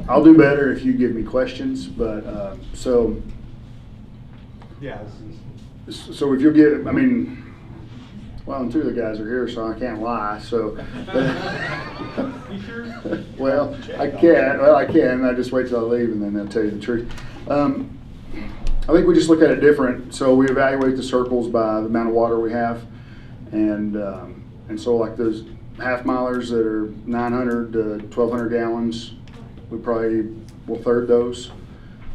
I'll do better if you give me questions, but, so Yeah. if you'll get, I mean, well, and two of the guys are here, so I can't lie, so. You sure? Well, I can, I just wait till I leave and then they'll tell you the truth. I think we just look at it different, so we evaluate the circles by the amount of water we have, and so like those half milers that are 900 to 1,200 gallons, we'll third those,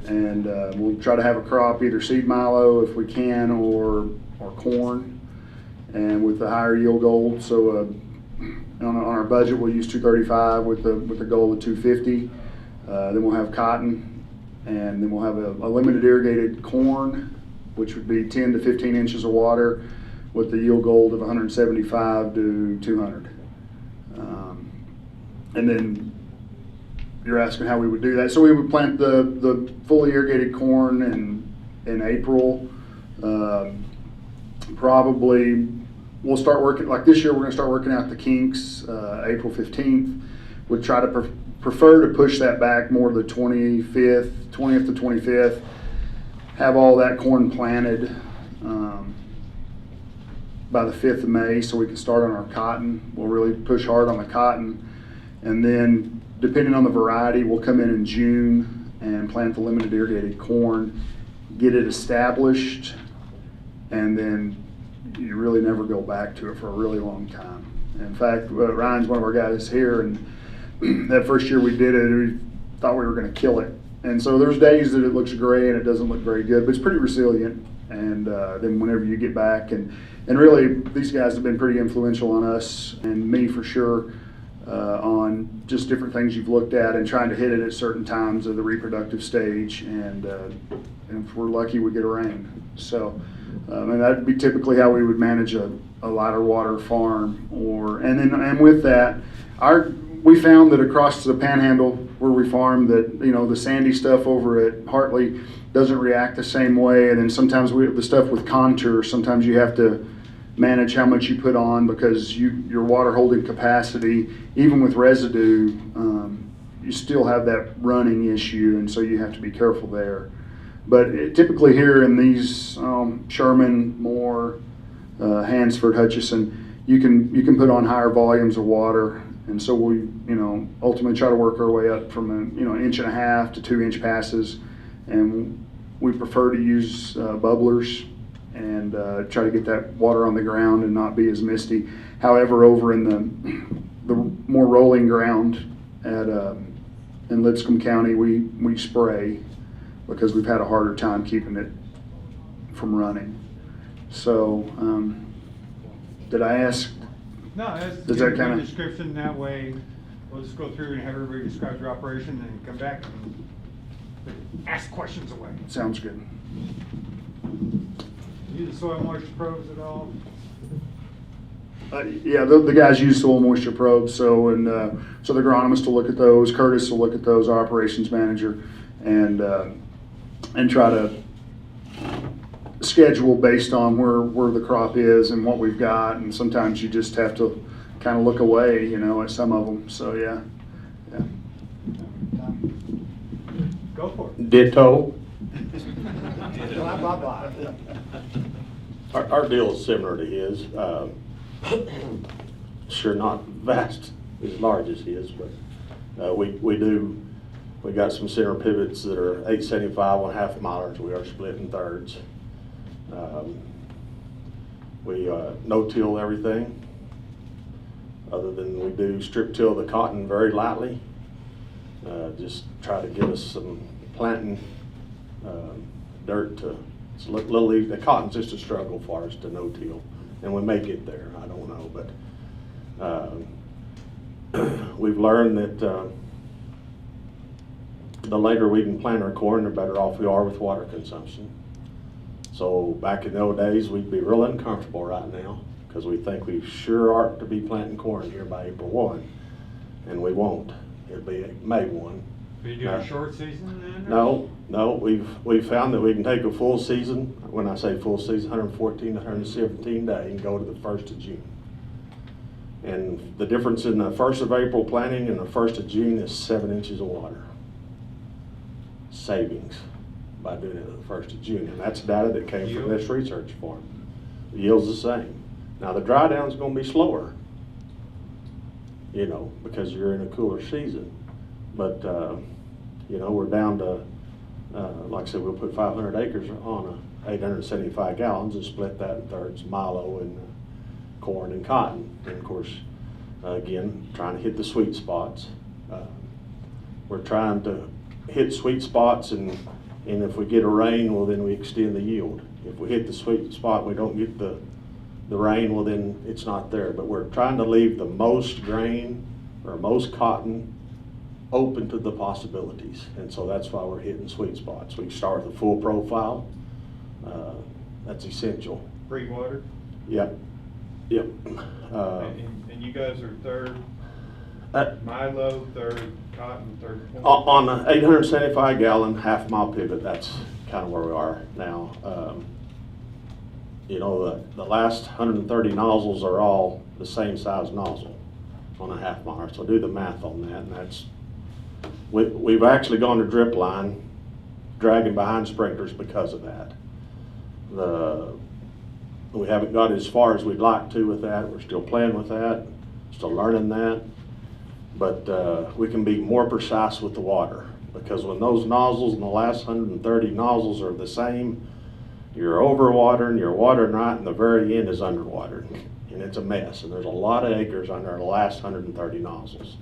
and we'll try to have a crop, either seed milo if we can, or corn, and with the higher yield goal. So on our budget, we'll use 235 with the goal of 250. Then we'll have cotton, and then we'll have a limited irrigated corn, which would be 10 to 15 inches of water, with the yield goal of 175 to 200. And then you're asking how we would do that. So we would plant the fully irrigated corn in April. Probably we'll start working, like this year we're going to start working out the kinks April 15th. We'd try to prefer to push that back more to the 20th to 25th. Have all that corn planted by the 5th of May so we can start on our cotton. We'll really push hard on the cotton. And then depending on the variety, we'll come in June and plant the limited irrigated corn, get it established, and then you really never go back to it for a really long time. In fact, Ryan's one of our guys here, and that first year we did it, we thought we were going to kill it. And so there's days that it looks gray and it doesn't look very good, but it's pretty resilient. And then whenever you get back, and really these guys have been pretty influential on us, and me for sure, on just different things you've looked at and trying to hit it at certain times of the reproductive stage. And if we're lucky, we get a rain. So, and that'd be typically how we would manage a lighter water farm. And with that, we found that across the Panhandle where we farm, that the sandy stuff over at Hartley doesn't react the same way. And then sometimes the stuff with contour, sometimes you have to manage how much you put on, because your water holding capacity, even with residue, you still have that running issue, and so you have to be careful there. But typically here in these Sherman, Moore, Hansford, Hutchison, you can put on higher volumes of water, and so we ultimately try to work our way up from an 1.5 to 2 inch passes, and we prefer to use bubblers and try to get that water on the ground and not be as misty. However, over in the more rolling ground in Lipscomb County, we spray, because we've had a harder time keeping it from running. So, did I ask? No, that's Does that kind of description? That way, we'll just go through and have everybody describe your operation, and come back and ask questions away. Sounds good. Use the soil moisture probes at all? Yeah, the guys use soil moisture probes, so the agronomist will look at those, Curtis will look at those, our operations manager, and try to schedule based on where the crop is and what we've got. And sometimes you just have to kind of look away, at some of them. So yeah. Go for it. Ditto. Blah, blah, blah. Our deal is similar to his. Sure, not vast as large as his, but we got some center pivots that are 875 1/2 milers. We are split in thirds. We no-till everything, other than we do strip till the cotton very lightly. Just try to give us some planting dirt to. It's a little easy. The cotton's just a struggle for us to no-till, and we may get there. I don't know, but we've learned that the later we can plant our corn, the better off we are with water consumption. So back in the old days, we'd be real uncomfortable right now, because we think we sure ought to be planting corn here by April 1, and we won't. It'll be May 1. Are you doing a short season then? No, we've found that we can take a full season. When I say full season, 114 to 117 day, and go to the 1st of June. And the difference in the 1st of April planting and the 1st of June is 7 inches of water. savings by doing it the 1st of June. And that's data that came from this research farm. The yield's the same. Now the dry down's gonna be slower, you know, because you're in a cooler season. But, you know, we're down to, like I said, we'll put 500 acres on 875 gallons and split that in thirds, milo and corn and cotton. And of course, again, trying to hit the sweet spots. We're trying to hit sweet spots, and if we get a rain, well, then we extend the yield. If we hit the sweet spot, we don't get the rain, well, then it's not there. But we're trying to leave the most grain or most cotton open to the possibilities. And so that's why we're hitting sweet spots. We start with a full profile. That's essential. Free water? Yep. Yep. And you guys are third, milo, third, cotton, third corn? On the 875 gallon half mile pivot, that's kind of where we are now. You know, the last 130 nozzles are all the same size nozzle on a half mile. So do the math on that, and that's, we've actually gone to drip line, dragging behind sprinklers because of that. We haven't got as far as we'd like to with that. We're still playing with that, still learning that. But we can be more precise with the water, because when those nozzles and the last 130 nozzles are the same, you're overwatering, you're watering right, and the very end is underwatered. And it's a mess, and there's a lot of acres under the last 130 nozzles.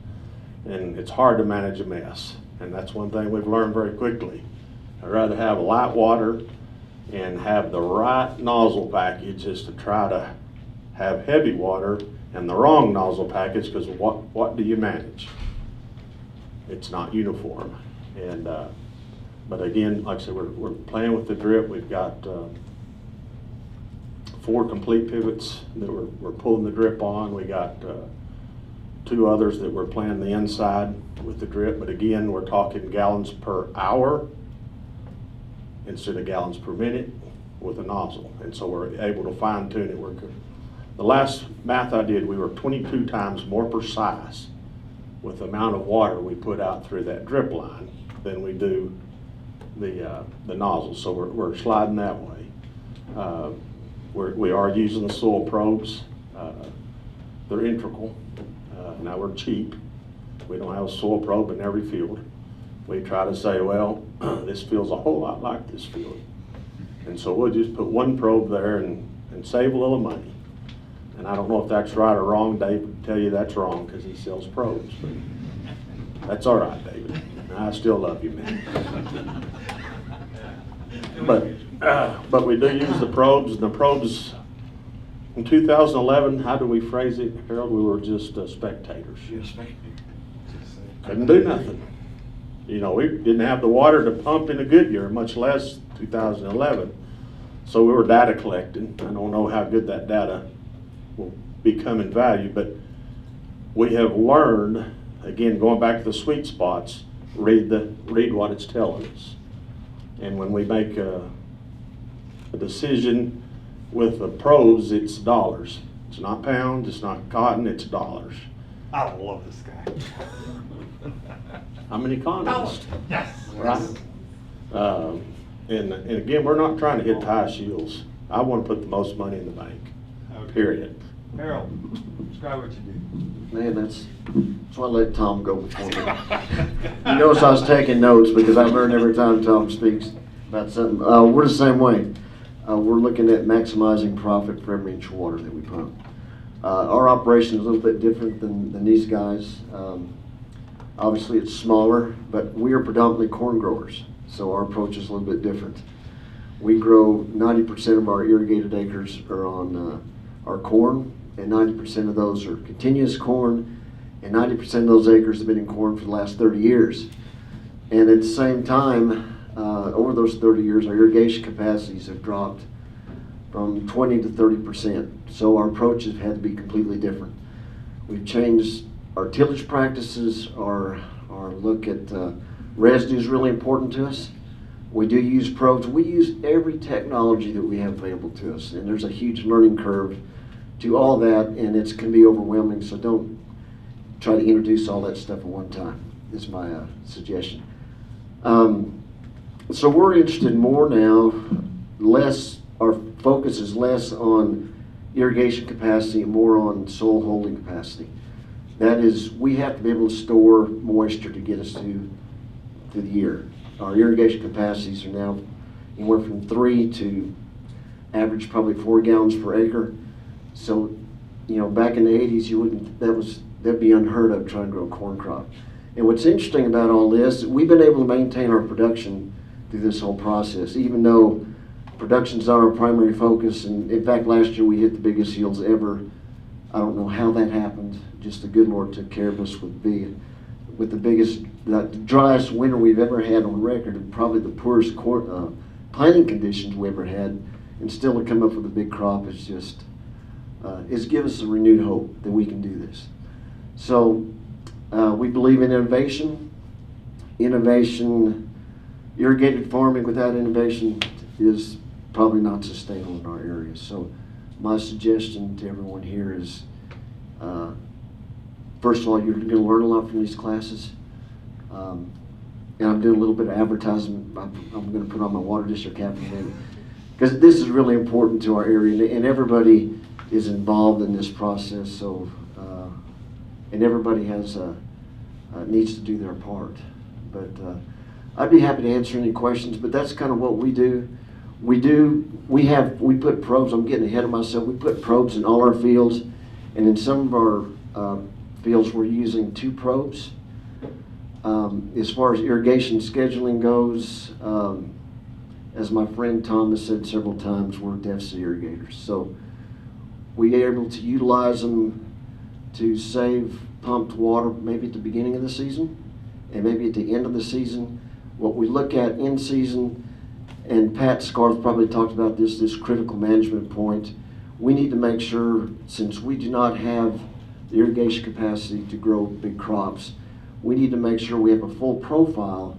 And it's hard to manage a mess. And that's one thing we've learned very quickly. I'd rather have light water and have the right nozzle package is to try to have heavy water and the wrong nozzle package, because what do you manage? It's not uniform. And but again, like I said, we're playing with the drip. We've got 4 complete pivots that we're pulling the drip on. We got 2 others that we're playing the inside with the drip. But again, we're talking gallons per hour instead of gallons per minute with a nozzle. And so we're able to fine tune it. The last math I did, we were 22 times more precise with the amount of water we put out through that drip line than we do the nozzle. So we're sliding that way. We are using the soil probes. They're integral. Now we're cheap. We don't have a soil probe in every field. We try to say, well, this feels a whole lot like this field. And so we'll just put 1 probe there and save a little money. And I don't know if that's right or wrong. Dave would tell you that's wrong because he sells probes. But that's all right, David. I still love you, man. But we do use the probes, and the probes in 2011, how do we phrase it, Harold? We were just spectators. Couldn't do nothing. You know, we didn't have the water to pump in a good year, much less 2011. So we were data collecting. I don't know how good that data will become in value, but we have learned, again, going back to the sweet spots, read what it's telling us. And when we make a decision with the pros, it's dollars. It's not pounds, it's not cotton, it's dollars. I love this guy. I'm an economist. Yes. Right? And again, we're not trying to hit high shields. I want to put the most money in the bank, Okay. period. Harold, describe what you do. Man, that's why I let Tom go before me. You notice I was taking notes because I learn every time Tom speaks about something. We're the same way. We're looking at maximizing profit for every inch of water that we pump. Our operation is a little bit different than these guys. Obviously it's smaller, but we are predominantly corn growers, so our approach is a little bit different. We grow 90% of our irrigated acres are on our corn, and 90% of those are continuous corn, and 90% of those acres have been in corn for the last 30 years. And at the same time, over those 30 years, our irrigation capacities have dropped from 20 to 30%. So our approaches have had to be completely different. We've changed our tillage practices, our look at residue is really important to us. We do use probes. We use every technology that we have available to us, and there's a huge learning curve to all that, and it can be overwhelming, so don't try to introduce all that stuff at one time, is my suggestion. So we're interested more now, our focus is less on irrigation capacity and more on soil holding capacity. That is, we have to be able to store moisture to get us through the year. Our irrigation capacities are now anywhere from 3 to average probably 4 gallons per acre. So, back in the 80s, that'd be unheard of trying to grow a corn crop. And what's interesting about all this, we've been able to maintain our production through this whole process, even though production's not our primary focus. And in fact, last year we hit the biggest yields ever. I don't know how that happened. Just the good Lord took care of us with the driest winter we've ever had on record, and probably the poorest planting conditions we ever had, and still to come up with a big crop is just, it's given us a renewed hope that we can do this. So we believe in innovation. Irrigated farming without innovation is probably not sustainable in our area. So my suggestion to everyone here is, first of all, you're going to learn a lot from these classes. And I'm doing a little bit of advertising. I'm going to put on my water district cap in a minute, because this is really important to our area, and everybody is involved in this process. So, and everybody needs to do their part. But I'd be happy to answer any questions. But that's kind of what we do. We put probes. I'm getting ahead of myself. We put probes in all our fields, and in some of our fields we're using 2 probes. As far as irrigation scheduling goes, as my friend Tom has said several times, we're deficit irrigators. So we are able to utilize them to save pumped water maybe at the beginning of the season and maybe at the end of the season. What we look at in season, and Pat Scarf probably talked about this critical management point, we need to make sure, since we do not have the irrigation capacity to grow big crops, we need to make sure we have a full profile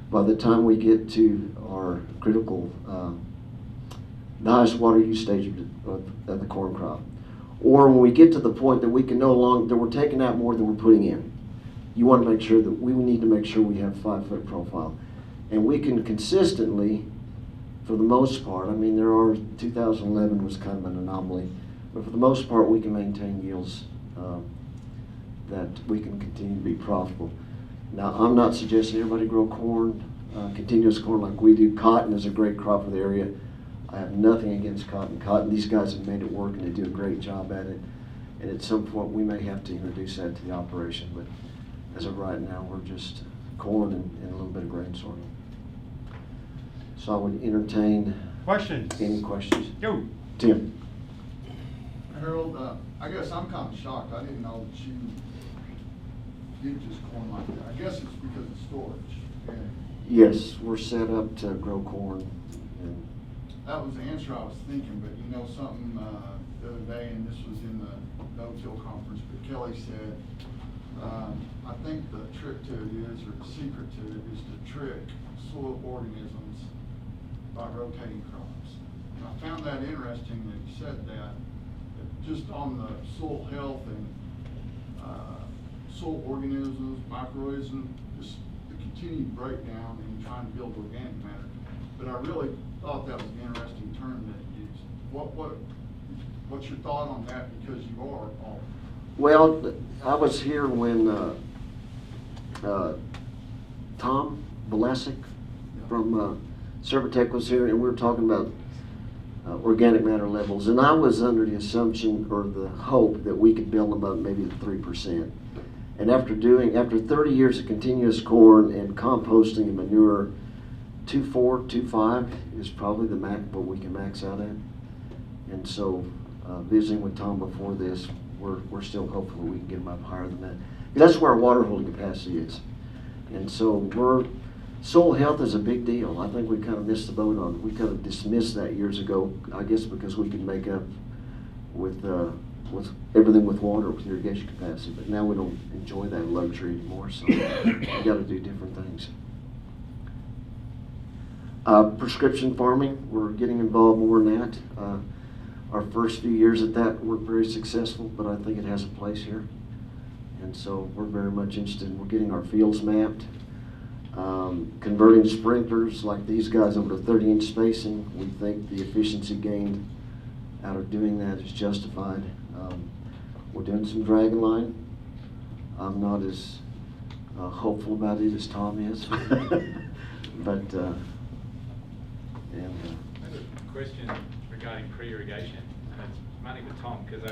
by the time we get to our critical, the highest water use stage of the corn crop. Or when we get to the point that we can no longer, that we're taking out more than we're putting in. You want to make sure that we need to make sure we have 5-foot profile. And we can consistently, for the most part, 2011 was kind of an anomaly, but for the most part we can maintain yields that we can continue to be profitable. Now, I'm not suggesting everybody grow corn, continuous corn like we do. Cotton is a great crop for the area. I have nothing against cotton. These guys have made it work and they do a great job at it. And at some point we may have to introduce that to the operation, but as of right now, we're just corn and a little bit of grain sorting. So I would entertain Questions? any questions. Go. Tim. Harold, I guess I'm kind of shocked. I didn't know that you did just corn like that. I guess it's because of storage. And Yes, we're set up to grow corn. And that was the answer I was thinking, but you know something, the other day, and this was in the no-till conference, but Kelly said, I think the trick to it is, or the secret to it, is to trick soil organisms by rotating crops. And I found that interesting that you said that just on the soil health and soil organisms, microorganisms, just the continued breakdown in trying to build organic matter. But I really thought that was an interesting term that you used. What's your thought on that? Because you are all. Well, I was here when Tom Valesic from Servitec was here, and we were talking about organic matter levels, and I was under the assumption or the hope that we could build them up maybe to 3%. And after 30 years of continuous corn and composting and manure, 2.4, 2.5 is probably the max what we can max out at. And so, visiting with Tom before this, we're still hopeful we can get them up higher than that. That's where our water holding capacity is. And so soil health is a big deal. I think we kind of missed the boat on it. We kind of dismissed that years ago, I guess because we could make up with everything with water, with irrigation capacity. But now we don't enjoy that luxury anymore, so we got to do different things. Prescription farming, we're getting involved more in that. Our first few years at that weren't very successful, but I think it has a place here. And so we're very much interested. We're getting our fields mapped. Converting sprinklers like these guys over to 30-inch spacing, we think the efficiency gained out of doing that is justified. We're doing some dragon line. I'm not as hopeful about it as Tom is, but I have a question regarding pre-irrigation, and it's mainly for Tom, because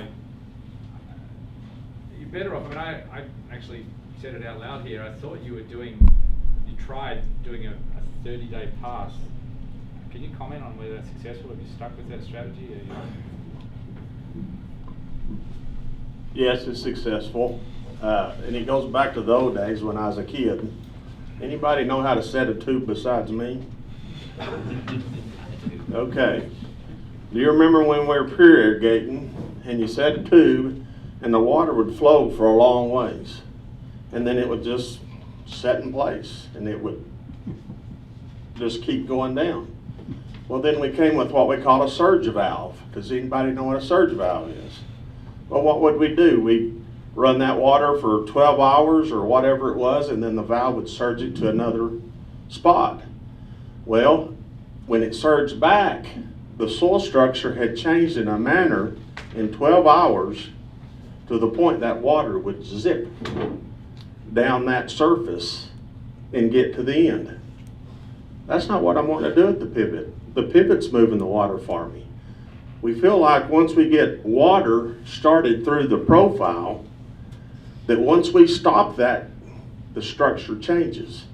you're better off. I mean, I actually said it out loud here. I thought you tried doing a 30-day pass. Can you comment on whether that's successful? Have you stuck with that strategy? Yes, it's successful. And it goes back to the old days when I was a kid. Anybody know how to set a tube besides me? Okay. Do you remember when we were pre-irrigating and you set a tube and the water would flow for a long ways, and then it would just set in place and it would just keep going down? Well, then we came with what we call a surge valve. Does anybody know what a surge valve is? Well, what would we do? We'd run that water for 12 hours or whatever it was, and then the valve would surge it to another spot. Well, when it surged back, the soil structure had changed in a manner in 12 hours to the point that water would zip down that surface and get to the end. That's not what I want to do with the pivot. The pivot's moving the water for me. We feel like once we get water started through the profile, that once we stop that, the structure changes.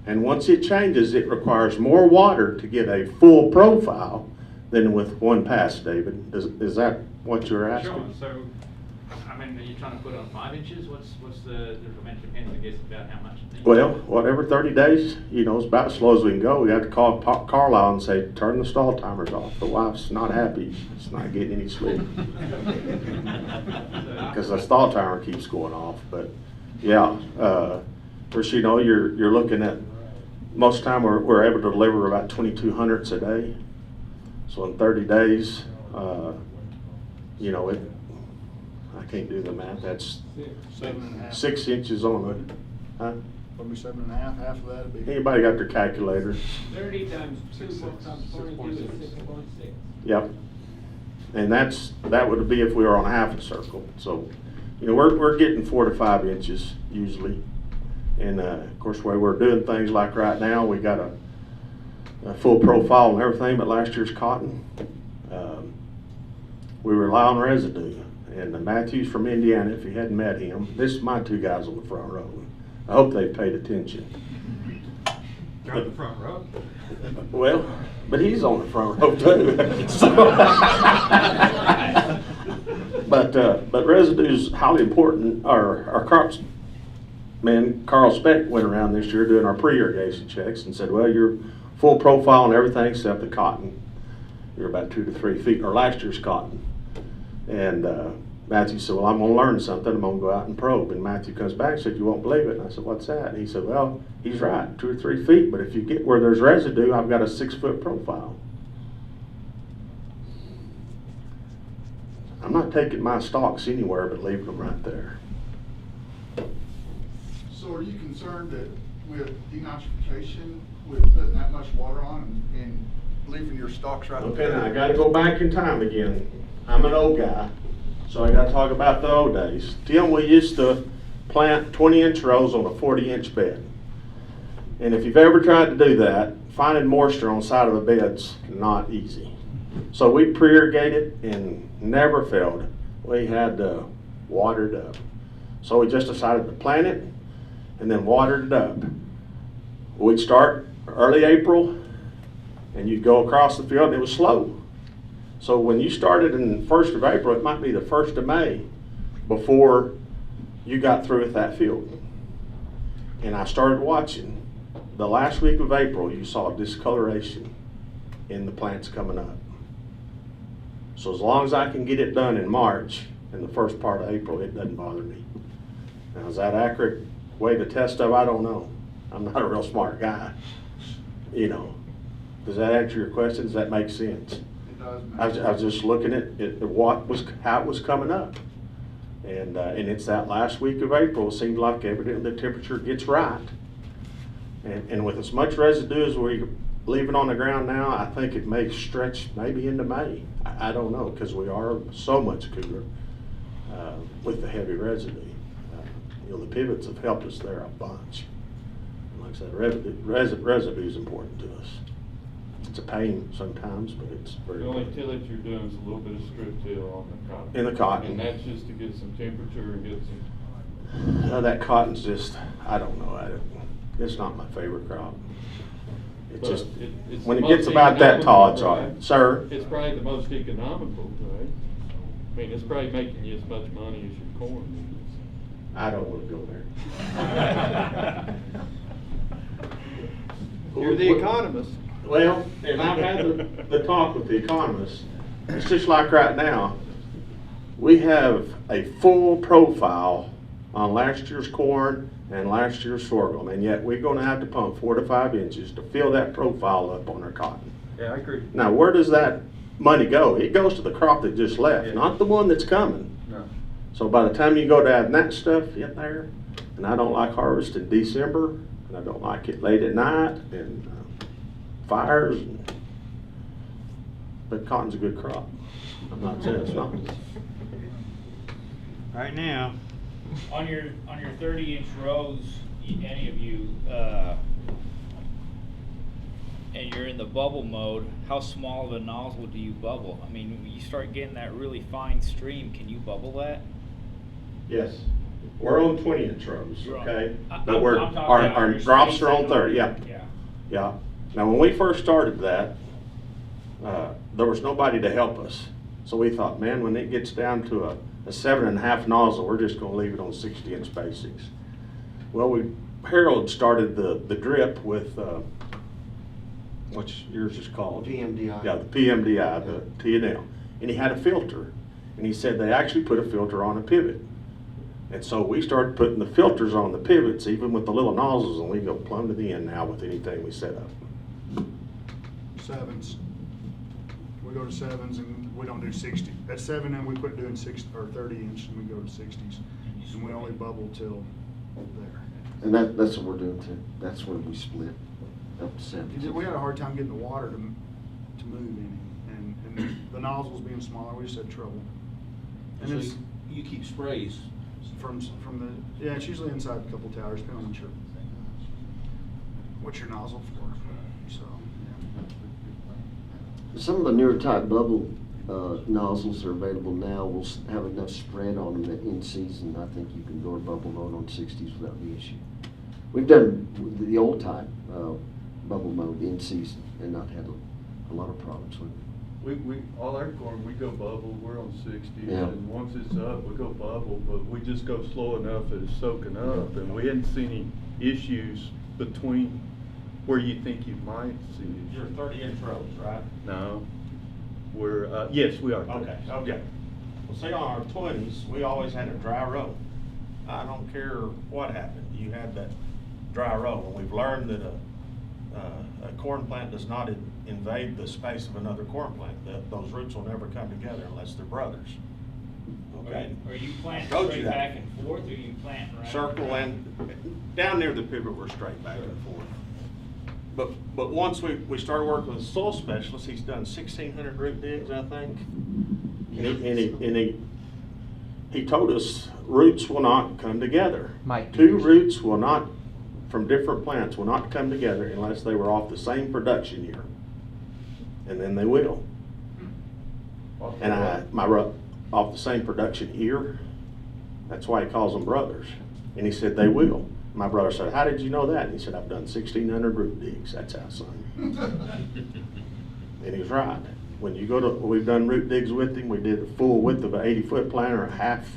And once it changes, it requires more water to get a full profile than with one pass, David. Is that what you're asking? Sure. So, I mean, are you trying to put on 5 inches? What's the depends, I guess, about how much? Well, whatever 30 days, it's about as slow as we can go. We have to call Carlisle and say, turn the stall timers off. The wife's not happy. It's not getting any sleep. Because the stall timer keeps going off. But yeah, first, you're looking at, most of the time we're able to deliver about 2,200 a day. So in 30 days, I can't do the math. That's 7.5. 6 inches on it. Huh? Probably 7.5, half of that would be. Anybody got their calculator? 30 times 2 times 42 is 6.6. Yep. And that would be if we were on half a circle. So, we're getting 4 to 5 inches usually. And of course, the way we're doing things like right now, we got a full profile and everything, but last year's cotton, we rely on residue. And Matthew's from Indiana, if you hadn't met him, this is my 2 guys on the front row. I hope they paid attention. You're on the front row. Well, but he's on the front row too. But residue's highly important. Our crops man, Carl Speck, went around this year doing our pre-irrigation checks and said, well, you're full profile and everything except the cotton. You're about 2 to 3 feet, or last year's cotton. And Matthew said, well, I'm going to learn something. I'm going to go out and probe. And Matthew comes back and said, you won't believe it. And I said, what's that? And he said, well, he's right, 2 or 3 feet. But if you get where there's residue, I've got a 6-foot profile. I'm not taking my stalks anywhere but leaving them right there. So are you concerned that with denitrification, with putting that much water on and leaving your stalks right Okay, there? now I got to go back in time again. I'm an old guy, so I got to talk about the old days. Tim, we used to plant 20-inch rows on a 40-inch bed. And if you've ever tried to do that, finding moisture on the side of the bed's not easy. So we pre-irrigated and never failed. We had watered up. So we just decided to plant it and then watered it up. We'd start early April and you'd go across the field and it was slow. So when you started in the 1st of April, it might be the 1st of May before you got through with that field. And I started watching. The last week of April, you saw discoloration in the plants coming up. So as long as I can get it done in March, in the first part of April, it doesn't bother me. Now, is that accurate way to test stuff? I don't know. I'm not a real smart guy. You know, does that answer your question? Does that make sense? It does. I was just looking at how it was coming up. And it's that last week of April. It seems like evidently the temperature gets right. And with as much residue as we leave it on the ground now, I think it may stretch maybe into May. I don't know, because we are so much cooler with the heavy residue. You know, the pivots have helped us there a bunch. And like I said, residue is important to us. It's a pain sometimes, but it's very The only important. tillage you're doing is a little bit of strip till on the cotton. In the cotton. And that's just to get some temperature and get some. That cotton's just, I don't know, it's not my favorite crop. It's But just, it's when the it gets most about that tall, it's economical, all right. right? Sir? It's probably the most economical, right? I mean, it's probably making you as much money as your corn. I don't want to go there. You're the economist. Well, and I've had the talk with the economists. It's just like right now, we have a full profile on last year's corn and last year's sorghum, and yet we're gonna have to pump 4 to 5 inches to fill that profile up on our cotton. Yeah, I agree. Now, where does that money go? It goes to the crop that just left, Yeah. not the one that's coming. No. So by the time you go to add that stuff in there, and I don't like harvest in December, and I don't like it late at night, and fires, but cotton's a good crop. I'm not saying it's not. Right now, On your 30-inch rows, any of you, and you're in the bubble mode, how small of a nozzle do you bubble? I mean, when you start getting that really fine stream, can you bubble that? Yes. We're on 20-inch rows, You're on- okay? I'm But we're, talking our about your drops are on spacing. 30, yeah. Yeah. Yeah. Now, when we first started that, there was nobody to help us. So we thought, man, when it gets down to a 7.5 nozzle, we're just gonna leave it on 60-inch spacings. Well, Harold started the drip with, what's yours is called? PMDI. Yeah, the PMDI, the T&L. And he had a filter. And he said they actually put a filter on a pivot. And so we started putting the filters on the pivots, even with the little nozzles, and we go plumb to the end now with anything we set up. Sevens. We go to sevens and we don't do 60. At 7, and we quit doing 60 or 30 inch, and we go to 60s. And we only bubble till there. And that's what we're doing too. That's when we split up to 7. We had a hard time getting the water to move any, and the nozzles being smaller, we just had trouble. And So it's you keep sprays. from the, yeah, it's usually inside a couple towers, depending on what your nozzle for, so, yeah. Some of the newer type bubble nozzles are available now will have enough spread on them that in season, I think you can go to bubble mode on 60s without the issue. We've done the old type bubble mode in season and not had a lot of problems with it. We all our corn, we go bubble, we're on 60, Yeah. and once it's up, we go bubble, but we just go slow enough that it's soaking up, and we hadn't seen any issues between where you think you might see issues. You're 30-inch rows, right? No, we're, yes, we are. Okay. Well, see, on our 20s, we always had a dry row. I don't care what happened, you had that dry row, and we've learned that a corn plant does not invade the space of another corn plant. Those roots will never come together unless they're brothers. Okay? Are you planting Told you straight that. back and forth, or are you planting right? Circle and down near the pivot, we're straight back and forth. But once we started working with a soil specialist, he's done 1,600 root digs, I think. And he told us roots will not come together. Two roots will not, from different plants, will not come together unless they were off the same production year. And then they will. And off the same production year, that's why he calls them brothers. And he said they will. My brother said, how did you know that? And he said, I've done 1,600 root digs. That's how, son. And he was right. When you we've done root digs with him. We did a full width of an 80-foot planter, a half.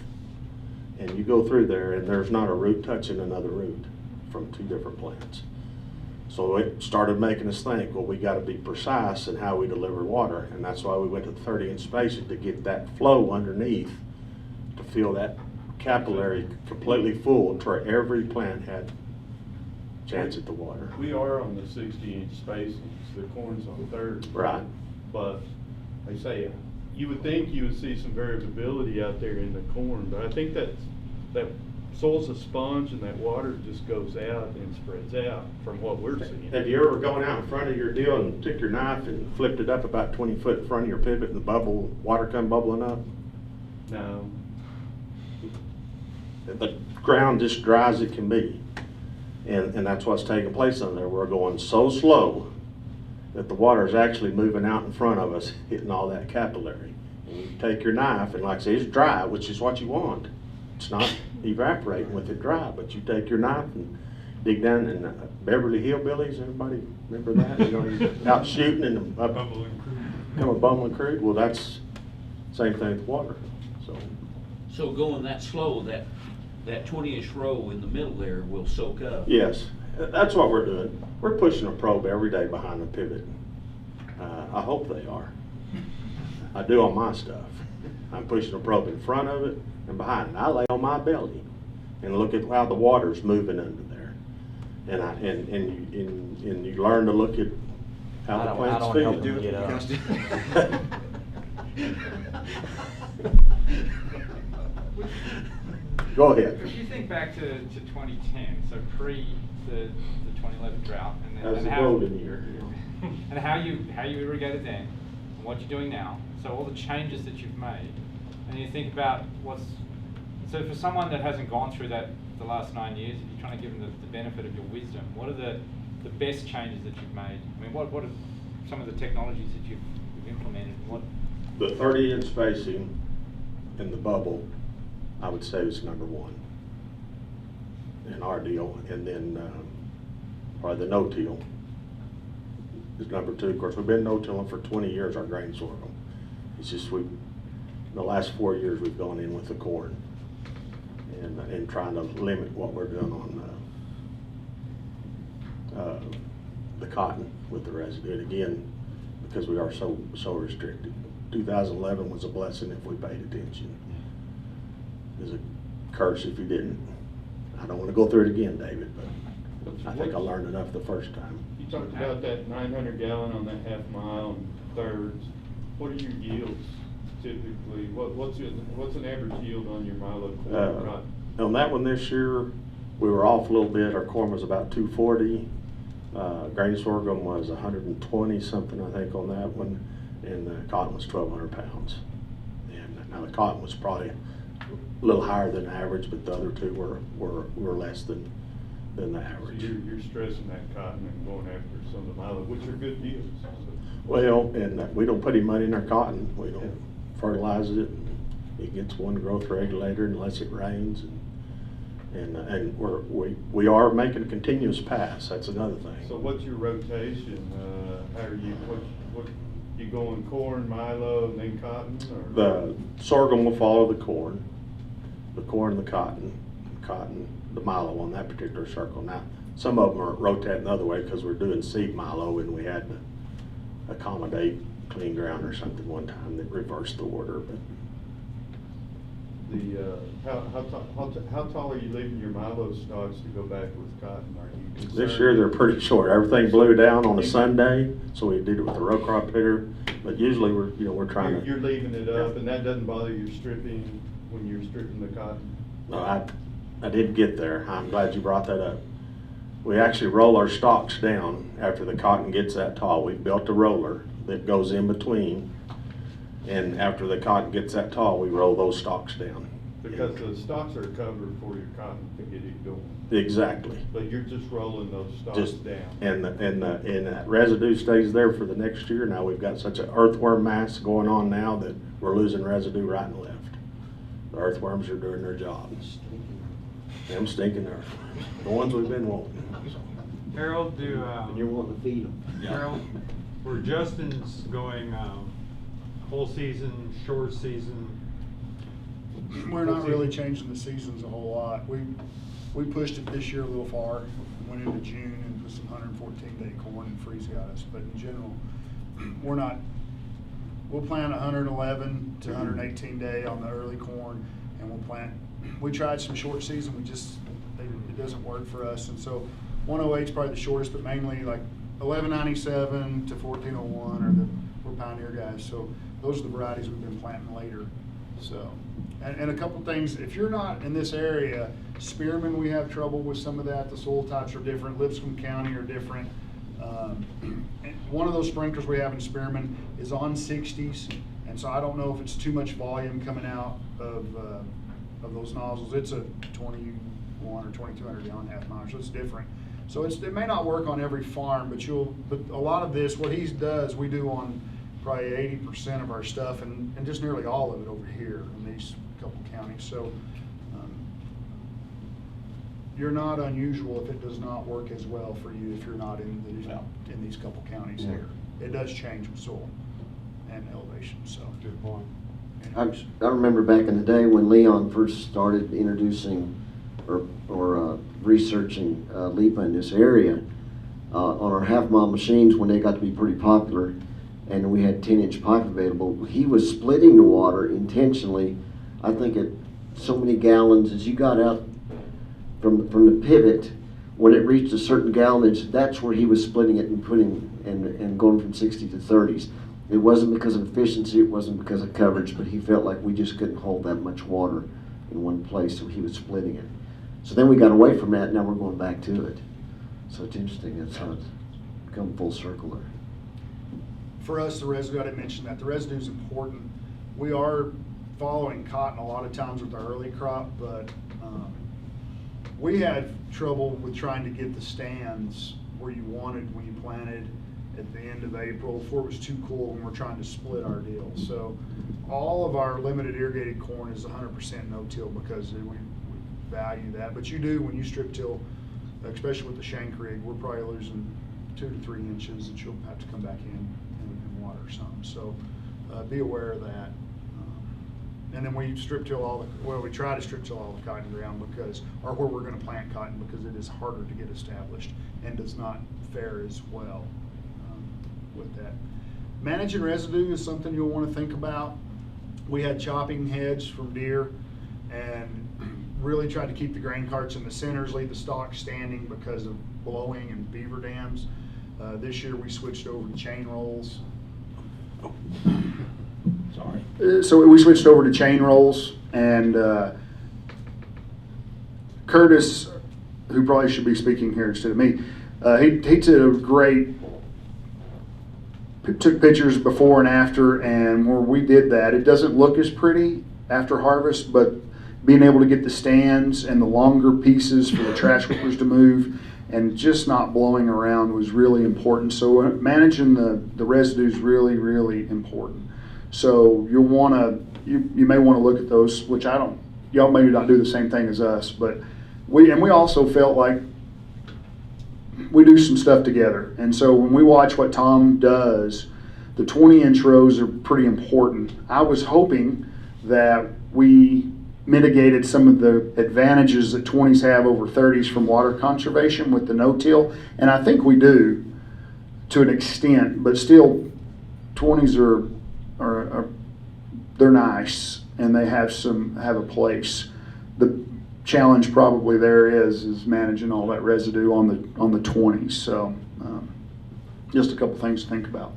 And you go through there and there's not a root touching another root from two different plants. So it started making us think, well, we gotta be precise in how we deliver water. And that's why we went to 30-inch spacing to get that flow underneath to fill that capillary completely full to where every plant had a chance at the water. We are on the 60-inch spacings, the corn's on 30. Right. But, like I say, you would think you would see some variability out there in the corn, but I think that soil's a sponge and that water just goes out and spreads out from what we're seeing. Have you ever gone out in front of your deal and took your knife and flipped it up about 20 foot in front of your pivot and the water come bubbling up? No. The ground just dry as it can be. And that's what's taking place on there. We're going so slow that the water is actually moving out in front of us, hitting all that capillary. And you take your knife, and like I say, it's dry, which is what you want. It's not evaporating with it dry, but you take your knife and dig down in Beverly Hillbillies, everybody remember that? You know, you're out shooting and up, Bumbling crude. come a bumbling crude. Well, that's same thing with water, so. So going that slow, that 20-inch row in the middle there will soak up. Yes, that's what we're doing. We're pushing a probe every day behind the pivot. I hope they are. I do on my stuff. I'm pushing a probe in front of it and behind it. I lay on my belly and look at how the water's moving under there. And you learn to look at how the plant's feeling. Go ahead. If you think back to 2010, so pre the 2011 drought, That was and a how golden year. and how you irrigated then, and what you're doing now, so all the changes that you've made, and you think about so for someone that hasn't gone through that the last 9 years, if you're trying to give them the benefit of your wisdom, what are the best changes that you've made? I mean, what are some of the technologies that you've implemented? What? The 30-inch spacing in the bubble, I would say, is number one in our deal, and then probably the no-till is number two. Of course, we've been no-tilling for 20 years, our grain sorghum. It's just in the last 4 years we've gone in with the corn and trying to limit what we're doing on the cotton with the residue. And again, because we are so restricted. 2011 was a blessing if we paid attention. It was a curse if you didn't. I don't want to go through it again, David, but I think I learned enough the first time. You talked about that 900 gallon on that half mile and thirds. What are your yields typically? What's an average yield on your mile of corn? On that one this year, we were off a little bit. Our corn was about 240. Grain sorghum was 120 something, I think, on that one, and the cotton was 1,200 pounds. And now the cotton was probably a little higher than average, but the other two were less than the average. So you're stressing that cotton and going after some of the milo, which are good yields. So. Well, and we don't put any money in our cotton. We don't fertilize it. It gets one growth regulator unless it rains, and we are making a continuous pass. That's another thing. So what's your rotation? How are you? What you going corn, milo, and then cotton? Or? The sorghum will follow the corn, the cotton, the milo on that particular circle. Now, some of them are rotating the other way because we're doing seed milo, and we had to accommodate clean ground or something one time that reversed the order. But how tall are you leaving your milo stalks to go back with cotton? Are you concerned? this year they're pretty short. Everything blew down on a Sunday, so we did it with a row crop picker. But usually we're trying to. You're leaving it up, and that doesn't bother your stripping when you're stripping the cotton. No, I did get there. I'm glad you brought that up. We actually roll our stalks down after the cotton gets that tall. We've built a roller that goes in between, and after the cotton gets that tall, we roll those stalks down. Because the stalks are covered for your cotton to get it going. Exactly. But you're just rolling those stalks down. And that residue stays there for the next year. Now we've got such an earthworm mass going on now that we're losing residue right and left. The earthworms are doing their job. Them stinking earthworms, the ones we've been wanting. Harold, And you're wanting to feed them. Harold, were Justin's going whole season, short season? We're not really changing the seasons a whole lot. We pushed it this year a little far, went into June and put some 114-day corn and freeze got us. But in general, we'll plant 111 to 118 day on the early corn, and we tried some short season, it doesn't work for us. And so 108 is probably the shortest, but mainly like 1197 to 1401 we're Pioneer guys. So those are the varieties we've been planting later. So, and a couple things, if you're not in this area, Spearman, we have trouble with some of that. The soil types are different. Lipscomb County are different. And one of those sprinklers we have in Spearman is on 60s, and so I don't know if it's too much volume coming out of those nozzles. It's a 21 or 2200 gallon half mile, so it's different. So it may not work on every farm, but a lot of this, what he does, we do on probably 80% of our stuff, and just nearly all of it over here in these couple counties. So you're not unusual if it does not work as well for you if you're not in these couple counties Yeah. here. It does change with soil and elevation. So Good point. I remember back in the day when Leon first started introducing or researching LIPA in this area, on our half-mile machines when they got to be pretty popular and we had 10-inch pipe available, he was splitting the water intentionally, I think at so many gallons as you got out from the pivot. When it reached a certain gallonage, that's where he was splitting it and putting and going from 60 to 30s. It wasn't because of efficiency, it wasn't because of coverage, but he felt like we just couldn't hold that much water in one place, so he was splitting it. So then we got away from that, now we're going back to it. So it's interesting, that's how it's come full circle there. for us, the residue, I didn't mention that, the residue is important. We are following cotton a lot of times with our early crop, but we had trouble with trying to get the stands where you wanted when you planted at the end of April, before it was too cool when we're trying to split our deal. So all of our limited irrigated corn is 100% no-till because we value that. But you do, when you strip till, especially with the shank rig, we're probably losing 2 to 3 inches that you'll have to come back in and water some. So be aware of that. And then we strip till all the, well, we try to strip till all the cotton ground because, or where we're going to plant cotton, because it is harder to get established and does not fare as well with that. Managing residue is something you'll want to think about. We had chopping heads from deer and really tried to keep the grain carts in the centers, leave the stalk standing because of blowing and beaver dams. This year we switched over to chain rolls. Sorry. So we switched over to chain rolls, and Curtis, who probably should be speaking here instead of me, he did a great, took pictures before and after, and where we did that, it doesn't look as pretty after harvest, but being able to get the stands and the longer pieces for the trash whippers to move and just not blowing around was really important. So managing the residue is really, really important. So you'll want to, you may want to look at those, which I don't, y'all maybe not do the same thing as us, but we also felt like we do some stuff together. And so when we watch what Tom does, the 20-inch rows are pretty important. I was hoping that we mitigated some of the advantages that 20s have over 30s from water conservation with the no-till, and I think we do to an extent, but still 20s are they're nice and they have a place. The challenge probably there is managing all that residue on the 20s. So just a couple things to think about.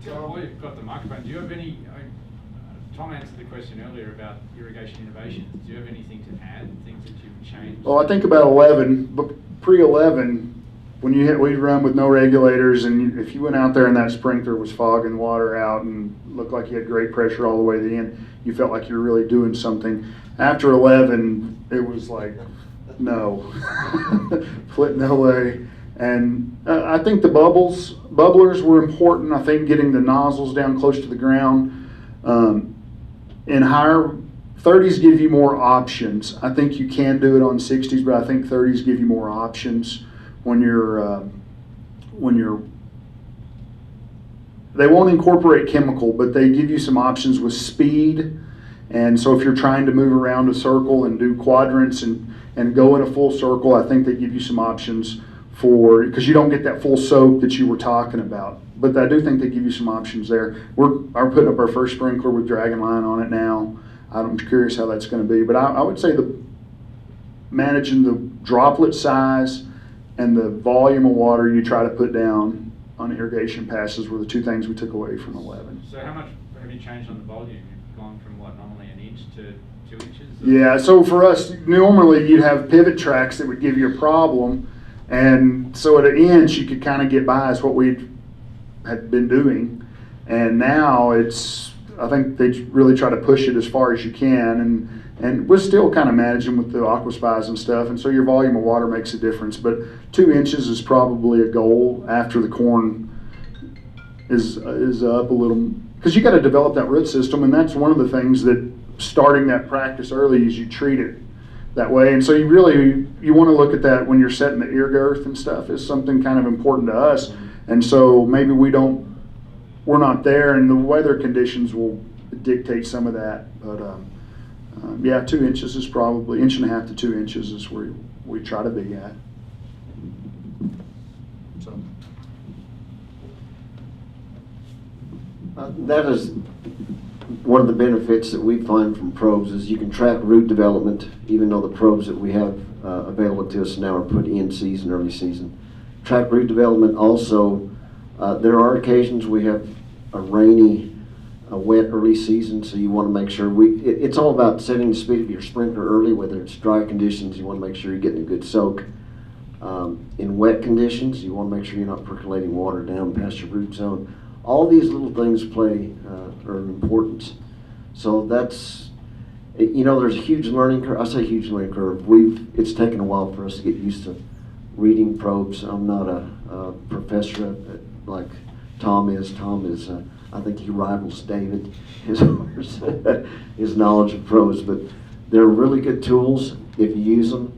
While you've got the microphone, do you have any, Tom answered the question earlier about irrigation innovations. Do you have anything to add, things that you've changed? Well, I think about 11, but pre-11, when we'd run with no regulators, and if you went out there and that sprinkler was fogging water out and looked like you had great pressure all the way to the end, you felt like you were really doing something. After 11, it was like, no, no way. And I think the bubblers were important. I think getting the nozzles down close to the ground. In higher 30s give you more options. I think you can do it on 60s, but I think 30s give you more options when you're they won't incorporate chemical, but they give you some options with speed. And so if you're trying to move around a circle and do quadrants and go in a full circle, I think they give you some options for, because you don't get that full soak that you were talking about. But I do think they give you some options there. We're putting up our first sprinkler with dragon line on it now. I'm curious how that's going to be. But I would say managing the droplet size and the volume of water you try to put down on irrigation passes were the two things we took away from 11. So how much have you changed on the volume? You've gone from what, normally an inch to 2 inches? Yeah, so for us, normally you'd have pivot tracks that would give you a problem, and so at an inch you could kind of get by is what we had been doing, and now it's, I think they really try to push it as far as you can, and we're still kind of managing with the aquaspies and stuff, and so your volume of water makes a difference, but 2 inches is probably a goal after the corn is up a little, because you got to develop that root system, and that's one of the things that starting that practice early is you treat it that way. And so you want to look at that when you're setting the ear girth and stuff is something kind of important to us. And so maybe we're not there, and the weather conditions will dictate some of that. But yeah, 2 inches is probably, 1.5 to 2 inches is where we try to be at. So that is one of the benefits that we find from probes is you can track root development, even though the probes that we have available to us now are put in season, early season. Track root development also, there are occasions we have a rainy, wet early season, so you want to make sure it's all about setting the speed of your sprinkler early, whether it's dry conditions, you want to make sure you're getting a good soak. In wet conditions, you want to make sure you're not percolating water down past your root zone. All these little things are importance. So that's, there's a huge learning curve. I say huge learning curve. It's taken a while for us to get used to reading probes. I'm not a professor like Tom is. Tom is, I think he rivals David, his knowledge of probes. But they're really good tools if you use them.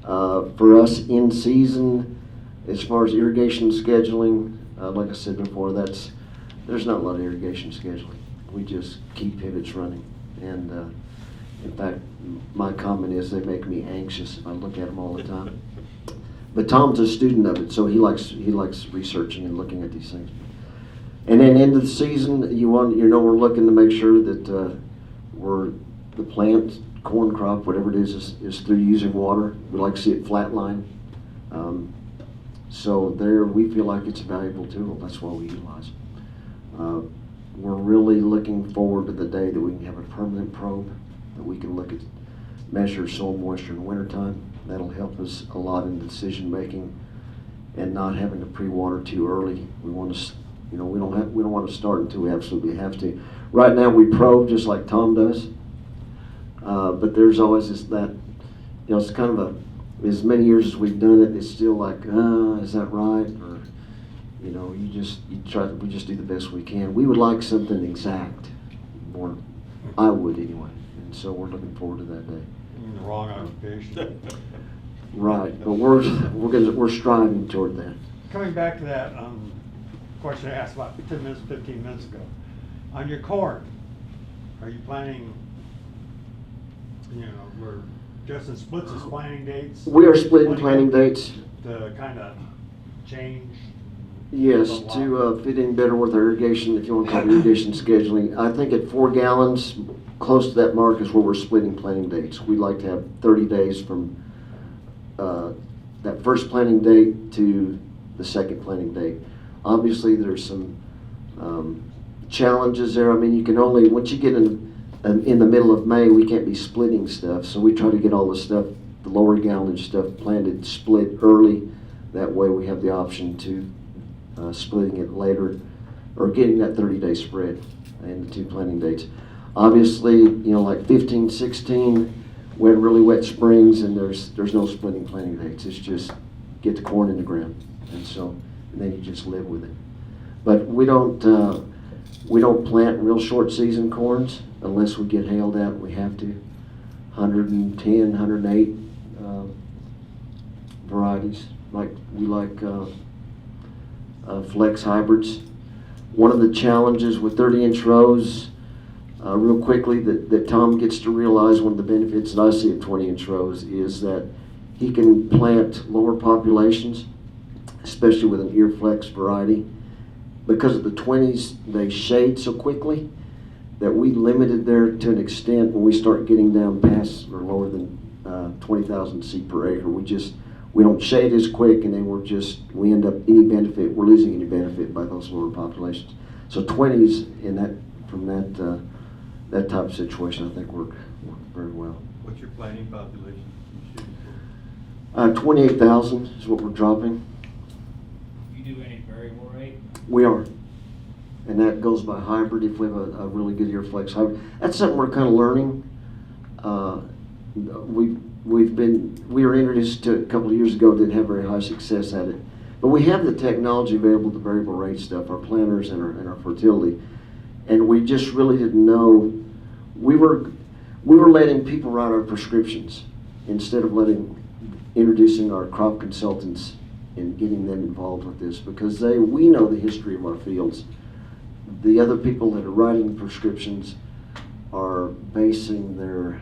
For us in season, as far as irrigation scheduling, like I said before, there's not a lot of irrigation scheduling. We just keep pivots running. And in fact, my comment is they make me anxious if I look at them all the time. But Tom's a student of it, so he likes researching and looking at these things. And then end of the season, we're looking to make sure that the plant, corn crop, whatever it is through using water. We like to see it flatline. So there, we feel like it's a valuable tool. That's why we utilize it. We're really looking forward to the day that we can have a permanent probe that we can look at, measure soil moisture in the wintertime. That'll help us a lot in decision making and not having to pre-water too early. We want to, we don't want to start until we absolutely have to. Right now we probe just like Tom does, but there's always it's kind of as many years as we've done it, it's still like, is that right? Or, we just do the best we can. We would like something exact, more, I would anyway. And so we're looking forward to that day. In the wrong occupation. Right, but we're striving toward that. Coming back to that question I asked about 15 minutes ago. On your corn, are you planning, we're Justin splits his planting dates? We are splitting planting dates. To kind of change? Yes, to fit in better with our irrigation, if you want to call it irrigation scheduling. I think at 4 gallons, close to that mark is where we're splitting planting dates. We'd like to have 30 days from that first planting date to the second planting date. Obviously, there's some challenges there. I mean, you can only, once you get in the middle of May, we can't be splitting stuff. So we try to get all the stuff, the lower gallonage stuff planted, split early. That way we have the option to splitting it later or getting that 30-day spread and the 2 planting dates. Obviously, like 15, 16, we had really wet springs and there's no splitting planting dates. It's just get the corn in the ground. And then you just live with it. But we don't plant real short season corns unless we get hailed at. We have to. 110, 108 varieties. We like flex hybrids. One of the challenges with 30-inch rows, real quickly, that Tom gets to realize, one of the benefits that I see of 20-inch rows is that he can plant lower populations, especially with an ear flex variety. Because of the 20s, they shade so quickly that we limited there to an extent when we start getting down past or lower than 20,000 seed per acre. we don't shade as quick, and then we end up we're losing any benefit by those lower populations. So 20s in that, from that type of situation, I think work very well. What's your planting population you shooting for? 28,000 is what we're dropping. You do any variable rate? We are. And that goes by hybrid if we have a really good ear flex hybrid. That's something we're kind of learning. We were introduced to a couple of years ago, didn't have very high success at it. But we have the technology available, the variable rate stuff, our planters and our fertility. And we just really didn't know. We were letting people write our prescriptions instead of introducing our crop consultants and getting them involved with this, because we know the history of our fields. The other people that are writing prescriptions are basing their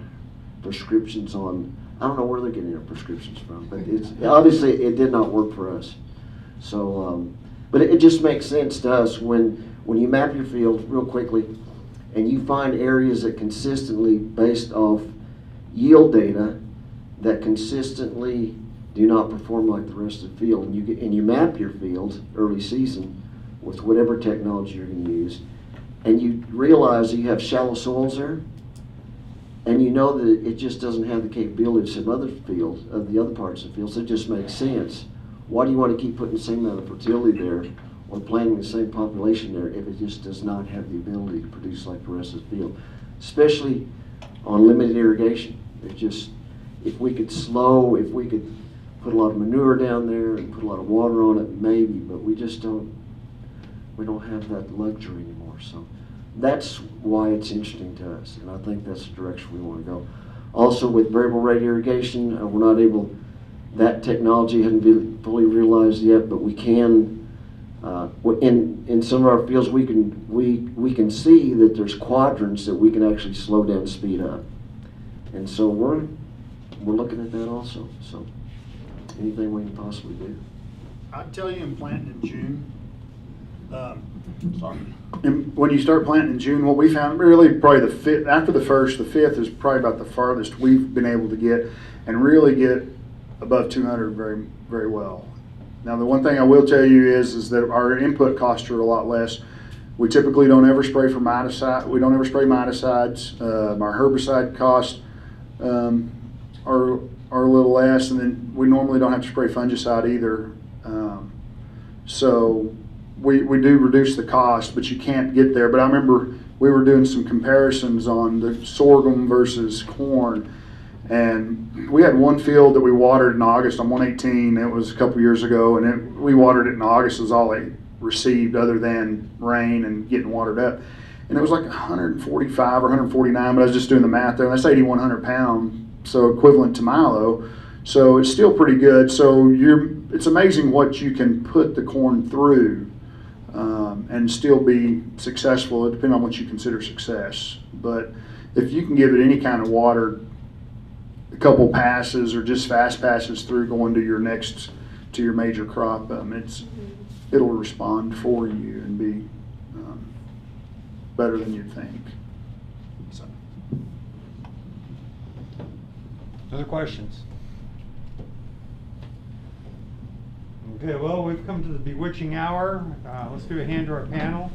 prescriptions on, I don't know where they're getting their prescriptions from, but it's obviously it did not work for us. So, but it just makes sense to us when you map your field real quickly and you find areas that consistently, based off yield data, that consistently do not perform like the rest of the field, and you map your field early season with whatever technology you're going to use, and you realize that you have shallow soils there, and you know that it just doesn't have the capability of some other fields, of the other parts of the field, so it just makes sense. Why do you want to keep putting the same amount of fertility there or planting the same population there if it just does not have the ability to produce like the rest of the field? Especially on limited irrigation. If we could put a lot of manure down there and put a lot of water on it, maybe, but we don't have that luxury anymore. So that's why it's interesting to us, and I think that's the direction we want to go. Also, with variable rate irrigation, we're not able, that technology hasn't been fully realized yet, but we can, in some of our fields, we can see that there's quadrants that we can actually slow down and speed up. And so we're looking at that also. So anything we can possibly do. I'd tell you, in planting in June, and when you start planting in June, what we found, really probably the fifth, after the first, the fifth is probably about the farthest we've been able to get, and really get above 200 very, very well. Now, the one thing I will tell you is that our input costs are a lot less. We typically don't ever spray for miticide. We don't ever spray miticides. Our herbicide costs are a little less, and then we normally don't have to spray fungicide either. So we do reduce the cost, but you can't get there. But I remember we were doing some comparisons on the sorghum versus corn, and we had one field that we watered in August on 118. It was a couple years ago, and we watered it in August. Was all they received other than rain and getting watered up. And it was like 145 or 149, but I was just doing the math there, and that's 8,100 pounds, so equivalent to Milo. So it's still pretty good. So it's amazing what you can put the corn through and still be successful, depending on what you consider success. But if you can give it any kind of water, a couple passes or just fast passes through going to your major crop, it'll respond for you and be better than you'd think. So. Other questions? Okay, well, we've come to the bewitching hour. Let's do a hand to our panel.